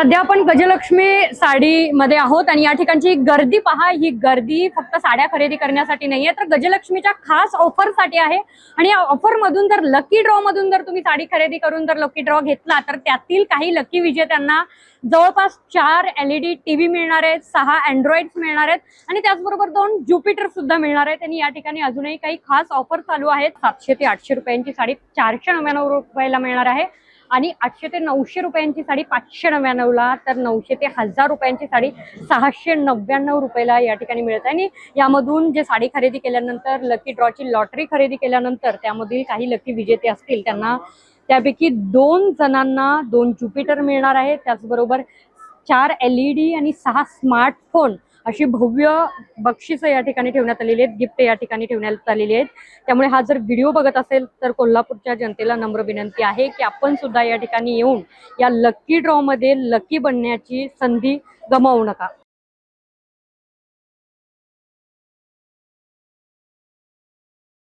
सध्या आपण गजलक्ष्मी साडी मध्ये आहोत आणि या ठिकाणची गर्दी पहा। ही गर्दी फक्त साड्या खरेदी करण्यासाठी नाहीये, तर गजलक्ष्मीच्या खास ऑफर साठी आहे। आणि या ऑफर मधून जर लकी ड्रॉ मधून जर तुम्ही साडी खरेदी करून जर लकी ड्रॉ घेतला तर त्यातील काही लकी विजेत्यांना जवळपास 4 LED टीव्ही मिळणार आहेत, 6 अँड्रॉइड्स मिळणार आहेत आणि त्याचबरोबर 2 ज्युपिटर सुद्धा मिळणार आहेत। आणि या ठिकाणी अजूनही काही खास ऑफर चालू आहेत। 700 ते 800 रुपयांची साडी 499 रुपयाला मिळणार आहे आणि 800 ते 900 रुपयांची साडी 599 ला, तर 900 ते 1000 रुपयांची साडी 699 रुपयाला या ठिकाणी मिळत आहे। आणि यामधून जे साडी खरेदी केल्यानंतर लकी ड्रॉची लॉटरी खरेदी केल्यानंतर त्यामधील काही लकी विजेते असतील त्यांना त्यापैकी 2 जणांना 2 ज्युपिटर मिळणार आहे। त्याचबरोबर 4 LED आणि 6 स्मार्टफोन अशी भव्य बक्षिसं या ठिकाणी ठेवण्यात आलेली आहेत, गिफ्ट या ठिकाणी ठेवण्यात आलेली आहेत। त्यामुळे हा जर व्हिडिओ बघत असेल तर कोल्हापूरच्या जनतेला नम्र विनंती आहे की आपण सुद्धा या ठिकाणी येऊन या लकी ड्रॉ मध्ये लकी बनण्याची संधी गमावू नका।